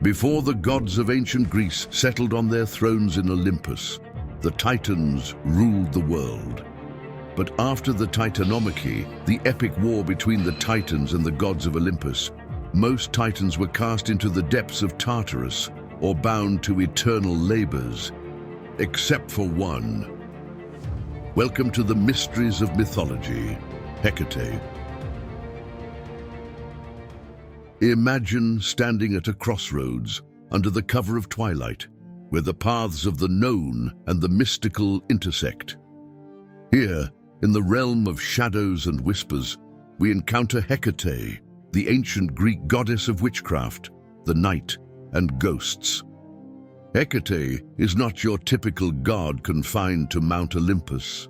Before the gods of ancient Greece settled on their thrones in Olympus, the Titans ruled the world. But after the Titanomachy, the epic war between the Titans and the gods of Olympus, most Titans were cast into the depths of Tartarus or bound to eternal labors, except for one. Welcome to the mysteries of mythology, Hecate. Imagine standing at a crossroads under the cover of twilight, where the paths of the known and the mystical intersect. Here, in the realm of shadows and whispers, we encounter Hecate, the ancient Greek goddess of witchcraft, the night, and ghosts. Hecate is not your typical god confined to Mount Olympus.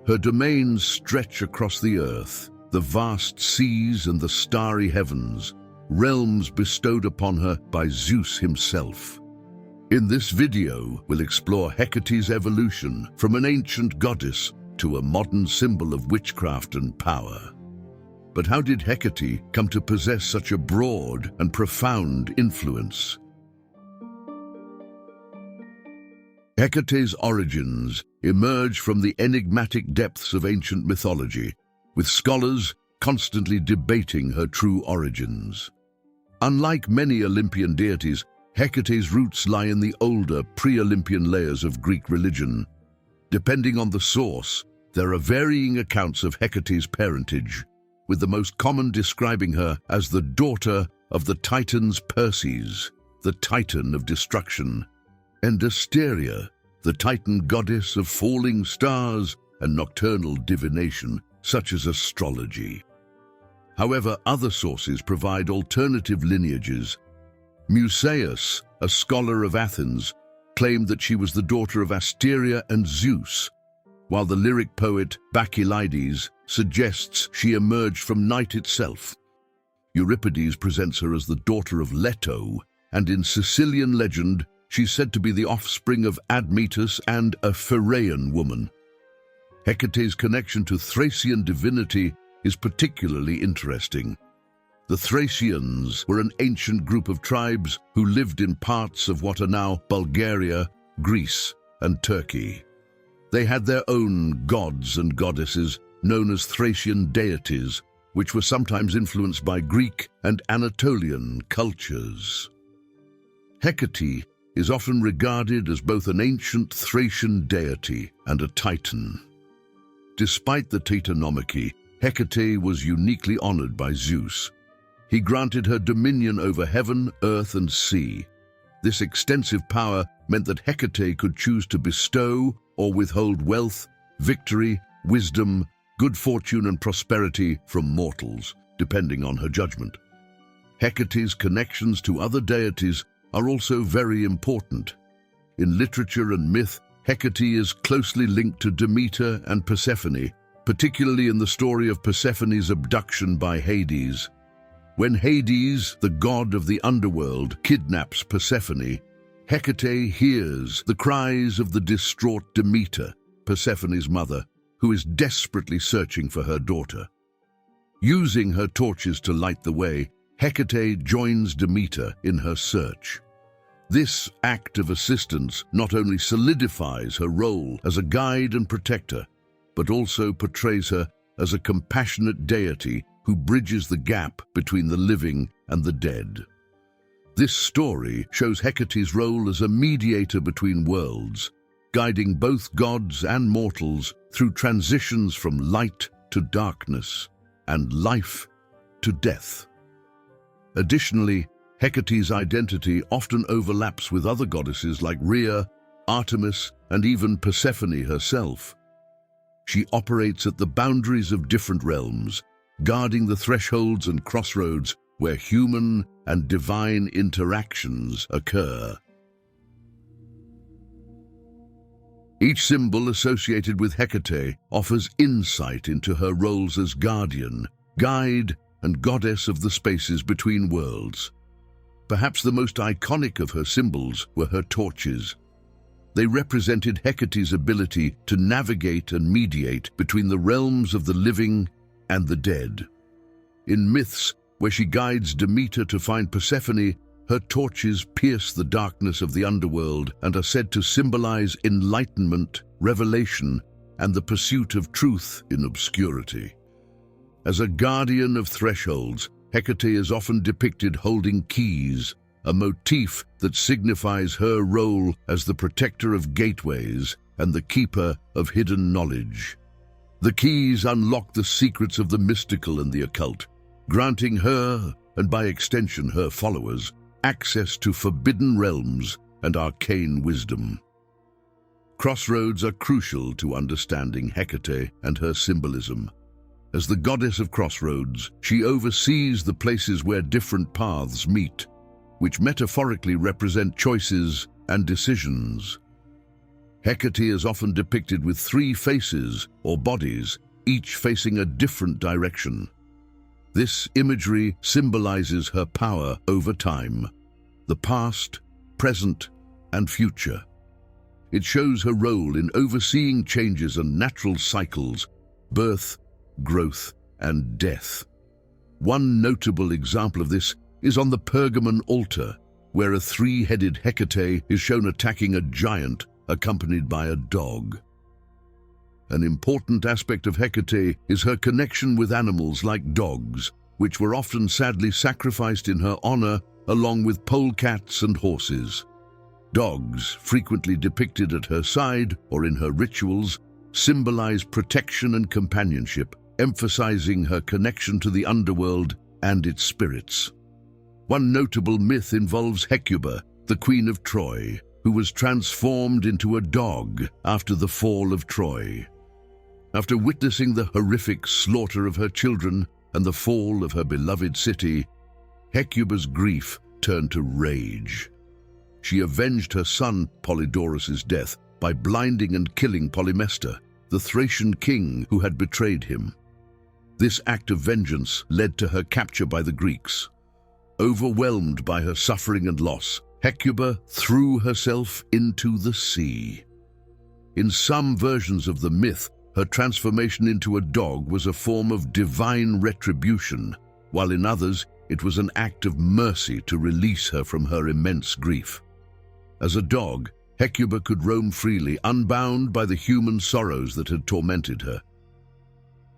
Her domains stretch across the earth, the vast seas and the starry heavens, realms bestowed upon her by Zeus himself. In this video, we'll explore Hecate's evolution from an ancient goddess to a modern symbol of witchcraft and power. But how did Hecate come to possess such a broad and profound influence? Hecate's origins emerge from the enigmatic depths of ancient mythology, with scholars constantly debating her true origins. Unlike many Olympian deities, Hecate's roots lie in the older pre-Olympian layers of Greek religion. Depending on the source, there are varying accounts of Hecate's parentage, with the most common describing her as the daughter of the Titans Perses, the Titan of destruction, and Asteria, the Titan goddess of falling stars and nocturnal divination, such as astrology. However, other sources provide alternative lineages. Musaeus, a scholar of Athens, claimed that she was the daughter of Asteria and Zeus, while the lyric poet Bacchylides suggests she emerged from night itself. Euripides presents her as the daughter of Leto, and in Sicilian legend, she's said to be the offspring of Admetus and a Phaeacian woman. Hecate's connection to Thracian divinity is particularly interesting. The Thracians were an ancient group of tribes who lived in parts of what are now Bulgaria, Greece, and Turkey. They had their own gods and goddesses, known as Thracian deities, which were sometimes influenced by Greek and Anatolian cultures. Hecate is often regarded as both an ancient Thracian deity and a titan. Despite the Titanomachy, Hecate was uniquely honored by Zeus. He granted her dominion over heaven, earth, and sea. This extensive power meant that Hecate could choose to bestow or withhold wealth, victory, wisdom, good fortune, and prosperity from mortals, depending on her judgment. Hecate's connections to other deities are also very important. In literature and myth, Hecate is closely linked to Demeter and Persephone, particularly in the story of Persephone's abduction by Hades. When Hades, the god of the underworld, kidnaps Persephone, Hecate hears the cries of the distraught Demeter, Persephone's mother, who is desperately searching for her daughter. Using her torches to light the way, Hecate joins Demeter in her search. This act of assistance not only solidifies her role as a guide and protector, but also portrays her as a compassionate deity who bridges the gap between the living and the dead. This story shows Hecate's role as a mediator between worlds, guiding both gods and mortals through transitions from light to darkness and life to death. Additionally, Hecate's identity often overlaps with other goddesses like Rhea, Artemis, and even Persephone herself. She operates at the boundaries of different realms, guarding the thresholds and crossroads where human and divine interactions occur. Each symbol associated with Hecate offers insight into her roles as guardian, guide, and goddess of the spaces between worlds. Perhaps the most iconic of her symbols were her torches. They represented Hecate's ability to navigate and mediate between the realms of the living and the dead. In myths, where she guides Demeter to find Persephone, Her torches pierce the darkness of the underworld and are said to symbolize enlightenment, revelation, and the pursuit of truth in obscurity. As a guardian of thresholds, Hecate is often depicted holding keys, a motif that signifies her role as the protector of gateways and the keeper of hidden knowledge. The keys unlock the secrets of the mystical and the occult, granting her, and by extension her followers, access to forbidden realms and arcane wisdom. Crossroads are crucial to understanding Hecate and her symbolism. As the goddess of crossroads, she oversees the places where different paths meet, which metaphorically represent choices and decisions. Hecate is often depicted with three faces or bodies, each facing a different direction. This imagery symbolizes her power over time, the past, present, and future. It shows her role in overseeing changes and natural cycles, birth, growth, and death. One notable example of this is on the Pergamon altar, where a three-headed Hecate is shown attacking a giant accompanied by a dog. An important aspect of Hecate is her connection with animals like dogs, which were often sadly sacrificed in her honor, along with polecats and horses. Dogs, frequently depicted at her side or in her rituals, symbolize protection and companionship, emphasizing her connection to the underworld and its spirits. One notable myth involves Hecuba, the queen of Troy, who was transformed into a dog after the fall of Troy. After witnessing the horrific slaughter of her children and the fall of her beloved city, Hecuba's grief turned to rage. She avenged her son Polydorus's death by blinding and killing Polymestor, the Thracian king who had betrayed him. This act of vengeance led to her capture by the Greeks. Overwhelmed by her suffering and loss, Hecuba threw herself into the sea. In some versions of the myth, her transformation into a dog was a form of divine retribution, while in others, it was an act of mercy to release her from her immense grief. As a dog, Hecuba could roam freely, unbound by the human sorrows that had tormented her.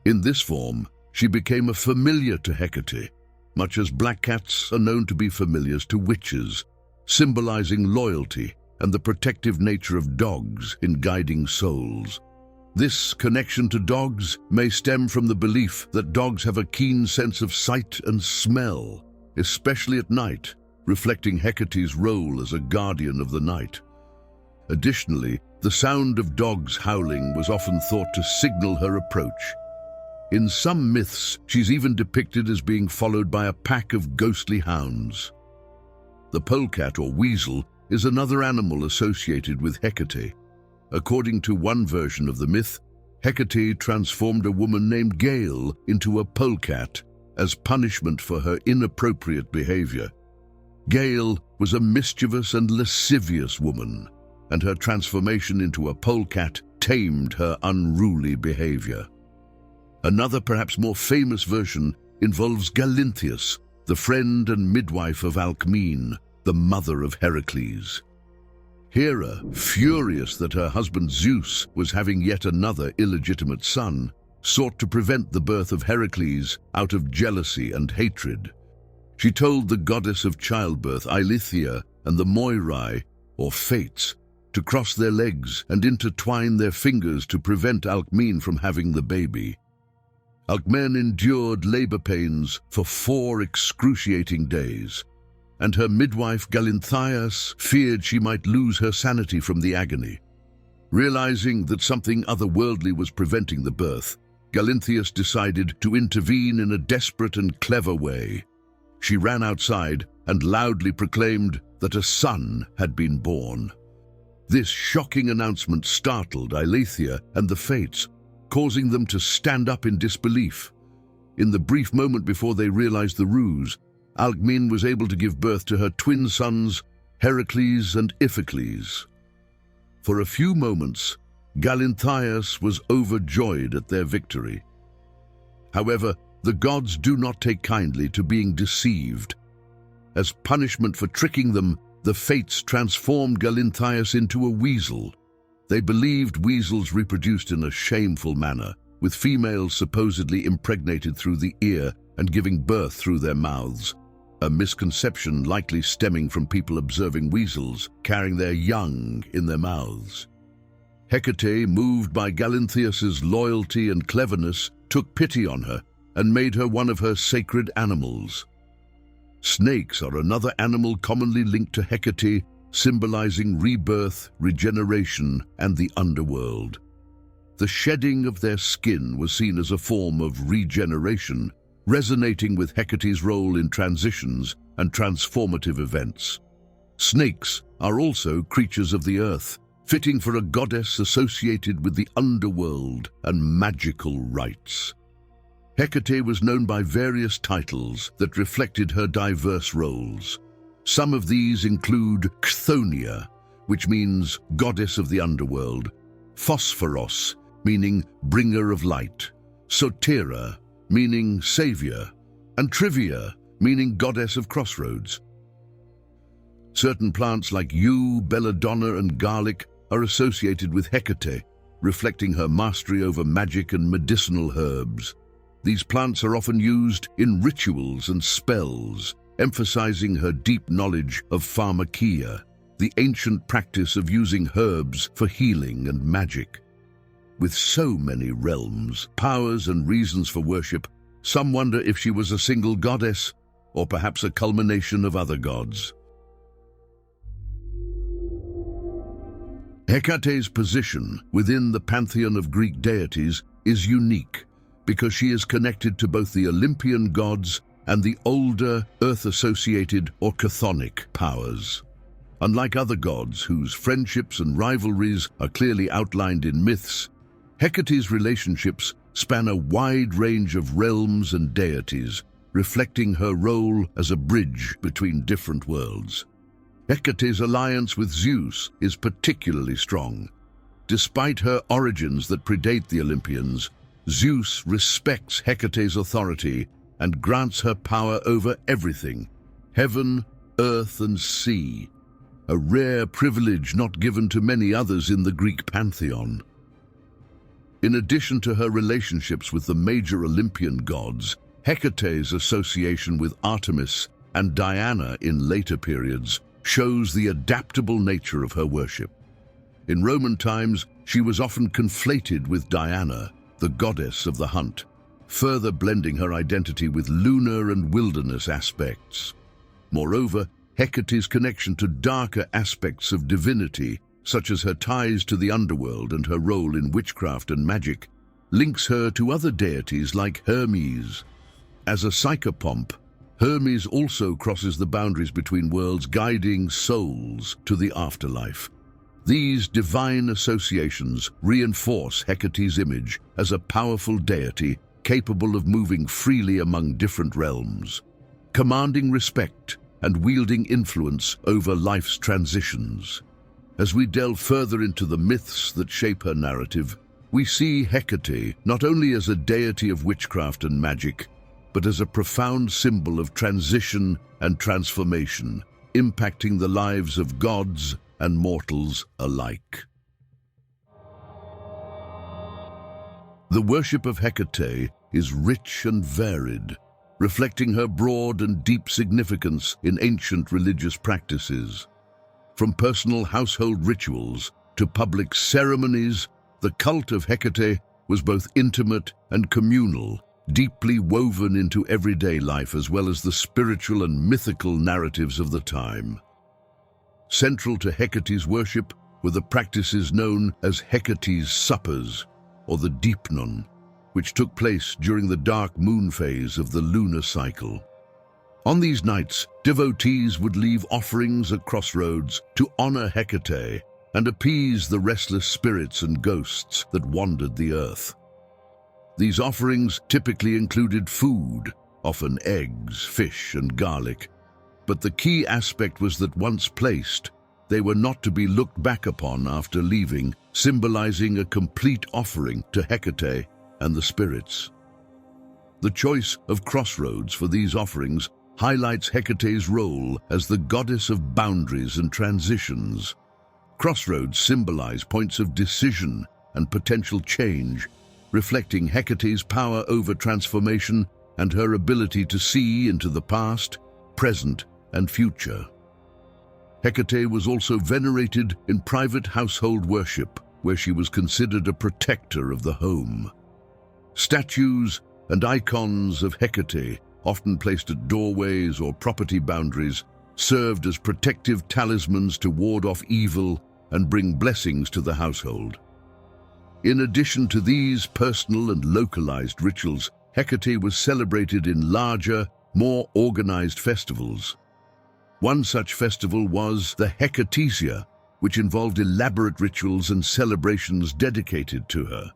In this form, she became a familiar to Hecate, much as black cats are known to be familiars to witches, symbolizing loyalty and the protective nature of dogs in guiding souls. This connection to dogs may stem from the belief that dogs have a keen sense of sight and smell, especially at night, reflecting Hecate's role as a guardian of the night. Additionally, the sound of dogs howling was often thought to signal her approach. In some myths, she's even depicted as being followed by a pack of ghostly hounds. The polecat or weasel is another animal associated with Hecate. According to one version of the myth, Hecate transformed a woman named Gale into a polecat as punishment for her inappropriate behavior. Gale was a mischievous and lascivious woman, and her transformation into a polecat tamed her unruly behavior. Another, perhaps more famous version involves Galinthias, the friend and midwife of Alcmene, the mother of Heracles. Hera, furious that her husband Zeus was having yet another illegitimate son, sought to prevent the birth of Heracles out of jealousy and hatred. She told the goddess of childbirth, Eilithia, and the Moirai, or Fates, to cross their legs and intertwine their fingers to prevent Alcmene from having the baby. Alcmene endured labor pains for 4 excruciating days, and her midwife Galinthias feared she might lose her sanity from the agony. Realizing that something otherworldly was preventing the birth, Galinthias decided to intervene in a desperate and clever way. She ran outside and loudly proclaimed that a son had been born. This shocking announcement startled Eilithia and the Fates, causing them to stand up in disbelief. In the brief moment before they realized the ruse, Alcmene was able to give birth to her twin sons, Heracles and Iphicles. For a few moments, Galinthias was overjoyed at their victory. However, the gods do not take kindly to being deceived. As punishment for tricking them, the Fates transformed Galinthias into a weasel. They believed weasels reproduced in a shameful manner, with females supposedly impregnated through the ear and giving birth through their mouths, a misconception likely stemming from people observing weasels carrying their young in their mouths. Hecate, moved by Galinthias's loyalty and cleverness, took pity on her and made her one of her sacred animals. Snakes are another animal commonly linked to Hecate, symbolizing rebirth, regeneration, and the underworld. The shedding of their skin was seen as a form of regeneration, resonating with Hecate's role in transitions and transformative events. Snakes are also creatures of the earth, fitting for a goddess associated with the underworld and magical rites. Hecate was known by various titles that reflected her diverse roles. Some of these include Chthoniya, which means goddess of the underworld, Phosphoros, meaning bringer of light, Soteira, meaning savior, and Trivia, meaning goddess of crossroads. Certain plants like yew, belladonna, and garlic are associated with Hecate, reflecting her mastery over magic and medicinal herbs. These plants are often used in rituals and spells, emphasizing her deep knowledge of pharmakeia, the ancient practice of using herbs for healing and magic. With so many realms, powers, and reasons for worship, some wonder if she was a single goddess, or perhaps a culmination of other gods. Hecate's position within the pantheon of Greek deities is unique because she is connected to both the Olympian gods and the older, earth-associated or chthonic powers. Unlike other gods whose friendships and rivalries are clearly outlined in myths, Hecate's relationships span a wide range of realms and deities, reflecting her role as a bridge between different worlds. Hecate's alliance with Zeus is particularly strong. Despite her origins that predate the Olympians, Zeus respects Hecate's authority and grants her power over everything, heaven, earth, and sea, a rare privilege not given to many others in the Greek pantheon. In addition to her relationships with the major Olympian gods, Hecate's association with Artemis and Diana in later periods shows the adaptable nature of her worship. In Roman times, she was often conflated with Diana, the goddess of the hunt, further blending her identity with lunar and wilderness aspects. Moreover, Hecate's connection to darker aspects of divinity, such as her ties to the underworld and her role in witchcraft and magic, links her to other deities like Hermes. As a psychopomp, Hermes also crosses the boundaries between worlds, guiding souls to the afterlife. These divine associations reinforce Hecate's image as a powerful deity capable of moving freely among different realms, commanding respect and wielding influence over life's transitions. As we delve further into the myths that shape her narrative, we see Hecate not only as a deity of witchcraft and magic, but as a profound symbol of transition and transformation, impacting the lives of gods and mortals alike. The worship of Hecate is rich and varied, reflecting her broad and deep significance in ancient religious practices. From personal household rituals to public ceremonies, the cult of Hecate was both intimate and communal, deeply woven into everyday life as well as the spiritual and mythical narratives of the time. Central to Hecate's worship were the practices known as Hecate's suppers, or the deipnon, which took place during the dark moon phase of the lunar cycle. On these nights, devotees would leave offerings at crossroads to honor Hecate and appease the restless spirits and ghosts that wandered the earth. These offerings typically included food, often eggs, fish, and garlic, but the key aspect was that once placed, they were not to be looked back upon after leaving, symbolizing a complete offering to Hecate and the spirits. The choice of crossroads for these offerings highlights Hecate's role as the goddess of boundaries and transitions. Crossroads symbolize points of decision and potential change, reflecting Hecate's power over transformation and her ability to see into the past, present, and future. Hecate was also venerated in private household worship, where she was considered a protector of the home. Statues and icons of Hecate, often placed at doorways or property boundaries, served as protective talismans to ward off evil and bring blessings to the household. In addition to these personal and localized rituals, Hecate was celebrated in larger, more organized festivals. One such festival was the Hecatesia, which involved elaborate rituals and celebrations dedicated to her.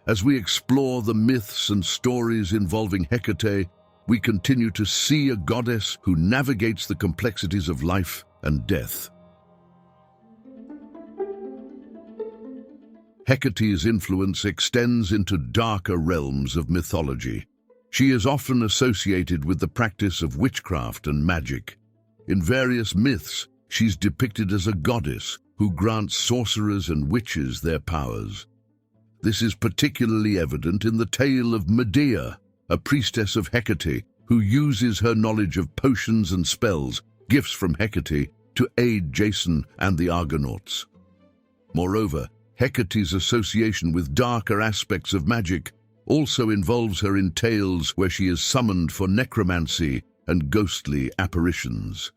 As we explore the myths and stories involving Hecate, we continue to see a goddess who navigates the complexities of life and death. Hecate's influence extends into darker realms of mythology. She is often associated with the practice of witchcraft and magic. In various myths, she's depicted as a goddess who grants sorcerers and witches their powers. This is particularly evident in the tale of Medea, a priestess of Hecate who uses her knowledge of potions and spells, gifts from Hecate, to aid Jason and the Argonauts. Moreover, Hecate's association with darker aspects of magic also involves her in tales where she is summoned for necromancy and ghostly apparitions.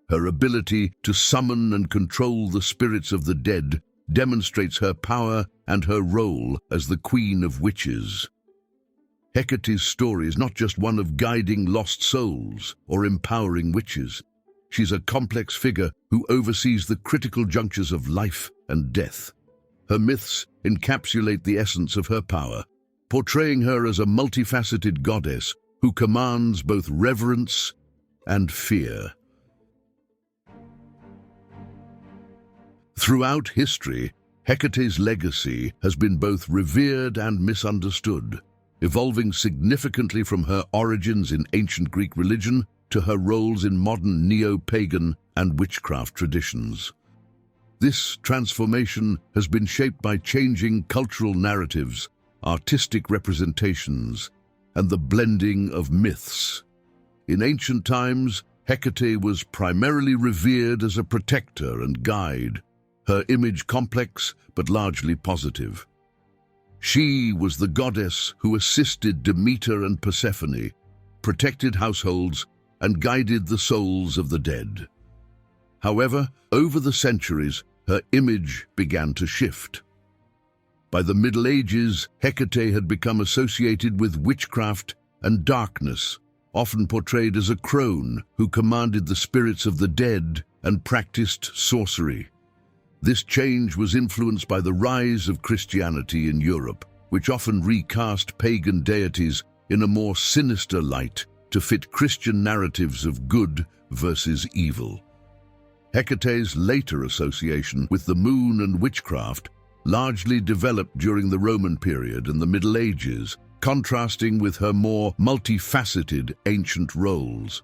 Her ability to summon and control the spirits of the dead demonstrates her power and her role as the Queen of Witches. Hecate's story is not just one of guiding lost souls or empowering witches. She's a complex figure who oversees the critical junctures of life and death. Her myths encapsulate the essence of her power, portraying her as a multifaceted goddess who commands both reverence and fear. Throughout history, Hecate's legacy has been both revered and misunderstood, evolving significantly from her origins in ancient Greek religion to her roles in modern neo-pagan and witchcraft traditions. This transformation has been shaped by changing cultural narratives, artistic representations, and the blending of myths. In ancient times, Hecate was primarily revered as a protector and guide, her image complex but largely positive. She was the goddess who assisted Demeter and Persephone, protected households, and guided the souls of the dead. However, over the centuries, her image began to shift. By the Middle Ages, Hecate had become associated with witchcraft and darkness, often portrayed as a crone who commanded the spirits of the dead and practiced sorcery. This change was influenced by the rise of Christianity in Europe, which often recast pagan deities in a more sinister light to fit Christian narratives of good versus evil. Hecate's later association with the moon and witchcraft largely developed during the Roman period and the Middle Ages, contrasting with her more multifaceted ancient roles.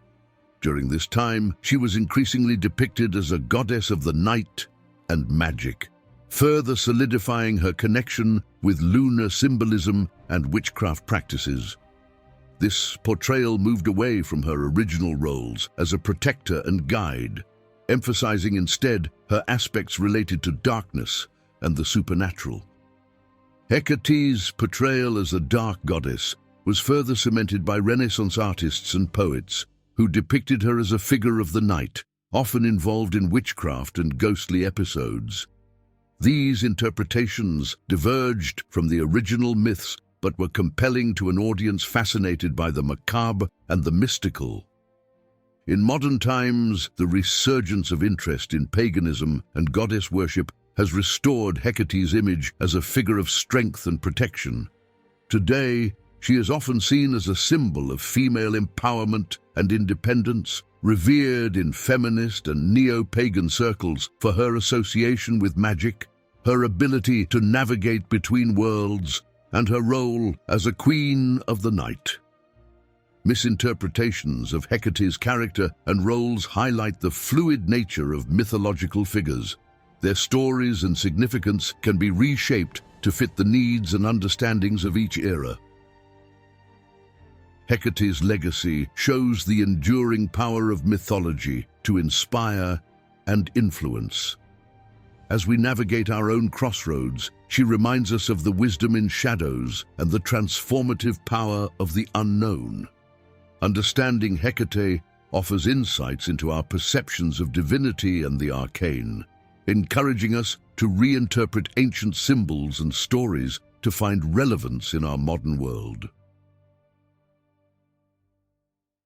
During this time, she was increasingly depicted as a goddess of the night and magic, further solidifying her connection with lunar symbolism and witchcraft practices. This portrayal moved away from her original roles as a protector and guide, emphasizing instead her aspects related to darkness and the supernatural. Hecate's portrayal as a dark goddess was further cemented by Renaissance artists and poets who depicted her as a figure of the night, often involved in witchcraft and ghostly episodes. These interpretations diverged from the original myths but were compelling to an audience fascinated by the macabre and the mystical. In modern times, the resurgence of interest in paganism and goddess worship has restored Hecate's image as a figure of strength and protection. Today, she is often seen as a symbol of female empowerment and independence, revered in feminist and neo-pagan circles for her association with magic, her ability to navigate between worlds, and her role as a queen of the night. Misinterpretations of Hecate's character and roles highlight the fluid nature of mythological figures. Their stories and significance can be reshaped to fit the needs and understandings of each era. Hecate's legacy shows the enduring power of mythology to inspire and influence. As we navigate our own crossroads, she reminds us of the wisdom in shadows and the transformative power of the unknown. Understanding Hecate offers insights into our perceptions of divinity and the arcane, encouraging us to reinterpret ancient symbols and stories to find relevance in our modern world.